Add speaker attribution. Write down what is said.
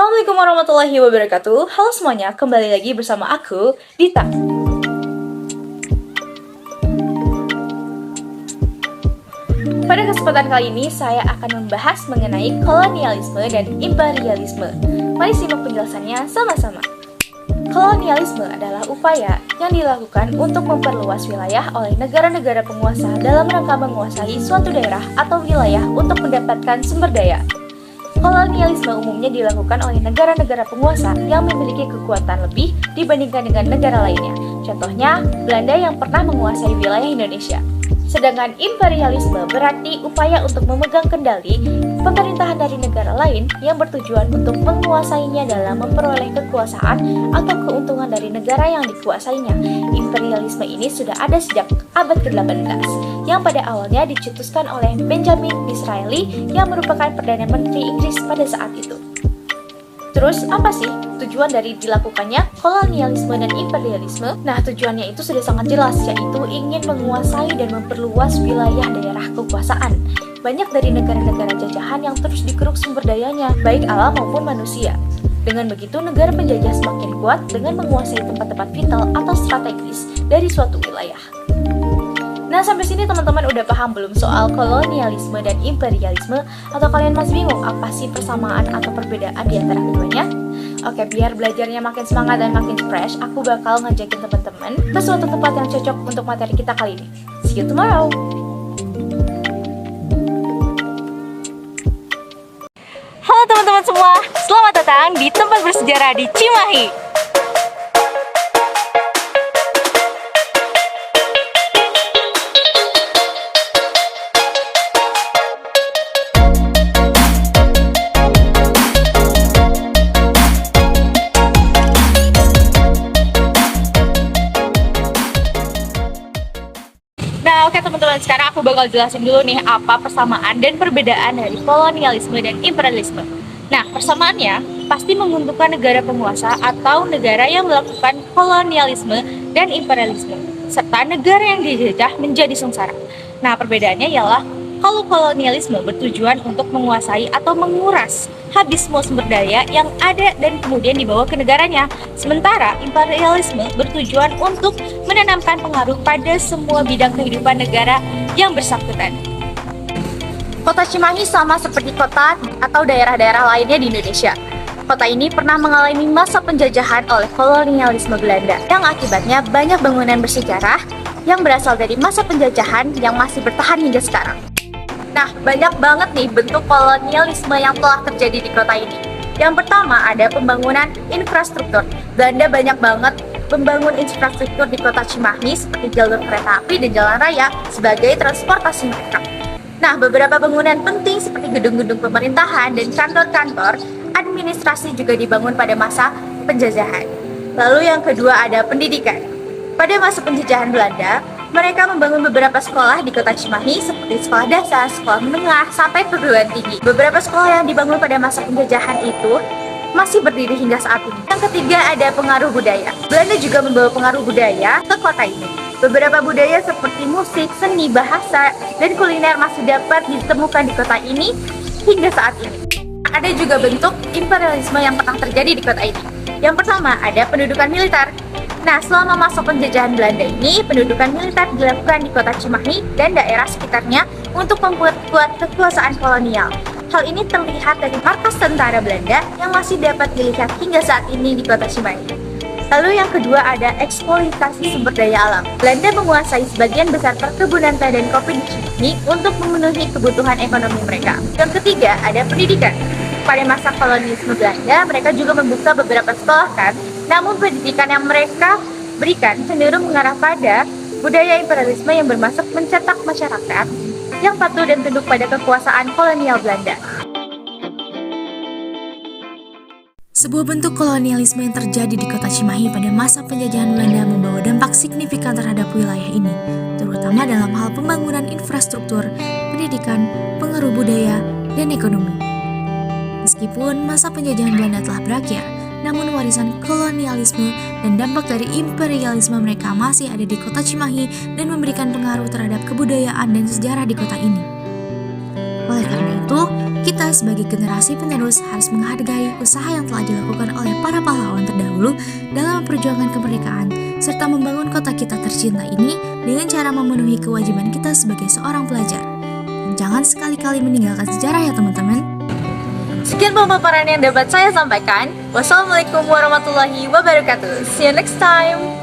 Speaker 1: Assalamualaikum warahmatullahi wabarakatuh. Halo semuanya, kembali lagi bersama aku, Dita. Pada kesempatan kali ini, saya akan membahas mengenai kolonialisme dan imperialisme. Mari simak penjelasannya sama-sama. Kolonialisme adalah upaya yang dilakukan untuk memperluas wilayah oleh negara-negara penguasa dalam rangka menguasai suatu daerah atau wilayah untuk mendapatkan sumber daya. Kolonialisme umumnya dilakukan oleh negara-negara penguasa yang memiliki kekuatan lebih dibandingkan dengan negara lainnya. Contohnya, Belanda yang pernah menguasai wilayah Indonesia. Sedangkan imperialisme berarti upaya untuk memegang kendali pemerintahan dari negara lain yang bertujuan untuk menguasainya dalam memperoleh kekuasaan atau keuntungan dari negara yang dikuasainya. Imperialisme ini sudah ada sejak abad ke-18 yang pada awalnya dicetuskan oleh Benjamin Disraeli yang merupakan Perdana Menteri Inggris pada saat itu. Terus apa sih tujuan dari dilakukannya kolonialisme dan imperialisme? Nah, tujuannya itu sudah sangat jelas, yaitu ingin menguasai dan memperluas wilayah daerah kekuasaan. Banyak dari negara-negara jajahan yang terus dikeruk sumber dayanya, baik alam maupun manusia. Dengan begitu, negara penjajah semakin kuat dengan menguasai tempat-tempat vital atau strategis dari suatu wilayah. Nah, sampai sini teman-teman udah paham belum soal kolonialisme dan imperialisme? Atau kalian masih bingung apa sih persamaan atau perbedaan di antara keduanya? Oke, biar belajarnya makin semangat dan makin fresh, aku bakal ngajakin teman-teman ke suatu tempat yang cocok untuk materi kita kali ini. See you tomorrow! Halo teman-teman semua, selamat datang di tempat bersejarah di Cimahi. Nah, oke teman-teman, sekarang aku bakal jelasin dulu nih apa persamaan dan perbedaan dari kolonialisme dan imperialisme. Nah, persamaannya pasti menguntungkan negara penguasa atau negara yang melakukan kolonialisme dan imperialisme, serta negara yang dijajah menjadi sengsara. Nah, perbedaannya ialah kalau kolonialisme bertujuan untuk menguasai atau menguras habis semua sumber daya yang ada dan kemudian dibawa ke negaranya. Sementara imperialisme bertujuan untuk menanamkan pengaruh pada semua bidang kehidupan negara yang bersangkutan. Kota Cimahi sama seperti kota atau daerah-daerah lainnya di Indonesia. Kota ini pernah mengalami masa penjajahan oleh kolonialisme Belanda, yang akibatnya banyak bangunan bersejarah yang berasal dari masa penjajahan yang masih bertahan hingga sekarang. Nah, banyak banget nih bentuk kolonialisme yang telah terjadi di kota ini. Yang pertama ada pembangunan infrastruktur. Belanda banyak banget membangun infrastruktur di kota Cimahi seperti jalur kereta api dan jalan raya sebagai transportasi mereka. Nah, beberapa bangunan penting seperti gedung-gedung pemerintahan dan kantor-kantor administrasi juga dibangun pada masa penjajahan. Lalu yang kedua ada pendidikan. Pada masa penjajahan Belanda, mereka membangun beberapa sekolah di kota Cimahi seperti sekolah dasar, sekolah menengah, sampai perguruan tinggi. Beberapa sekolah yang dibangun pada masa penjajahan itu masih berdiri hingga saat ini. Yang ketiga ada pengaruh budaya. Belanda juga membawa pengaruh budaya ke kota ini. Beberapa budaya seperti musik, seni, bahasa, dan kuliner masih dapat ditemukan di kota ini hingga saat ini. Ada juga bentuk imperialisme yang pernah terjadi di kota ini. Yang pertama ada pendudukan militer. Nah, selama masa penjajahan Belanda ini, pendudukan militer dilakukan di kota Cimahi dan daerah sekitarnya untuk memperkuat kekuasaan kolonial. Hal ini terlihat dari markas tentara Belanda yang masih dapat dilihat hingga saat ini di kota Cimahi. Lalu yang kedua ada eksploitasi sumber daya alam. Belanda menguasai sebagian besar perkebunan teh dan kopi di Cimahi untuk memenuhi kebutuhan ekonomi mereka. Yang ketiga ada pendidikan. Pada masa kolonialisme Belanda, mereka juga membuka beberapa sekolah kan. Namun pendidikan yang mereka berikan cenderung mengarah pada budaya imperialisme yang bermaksud mencetak masyarakat yang patuh dan tunduk pada kekuasaan kolonial Belanda.
Speaker 2: Sebuah bentuk kolonialisme yang terjadi di kota Cimahi pada masa penjajahan Belanda membawa dampak signifikan terhadap wilayah ini, terutama dalam hal pembangunan infrastruktur, pendidikan, pengaruh budaya, dan ekonomi. Meskipun masa penjajahan Belanda telah berakhir, namun warisan kolonialisme dan dampak dari imperialisme mereka masih ada di kota Cimahi dan memberikan pengaruh terhadap kebudayaan dan sejarah di kota ini. Oleh karena itu, kita kita sebagai generasi penerus harus menghargai usaha yang telah dilakukan oleh para pahlawan terdahulu dalam perjuangan kemerdekaan, serta membangun kota kita tercinta ini dengan cara memenuhi kewajiban kita sebagai seorang pelajar. Dan jangan sekali-kali meninggalkan sejarah ya teman-teman.
Speaker 1: Sekian pemaparan yang dapat saya sampaikan. Wassalamualaikum warahmatullahi wabarakatuh. See you next time.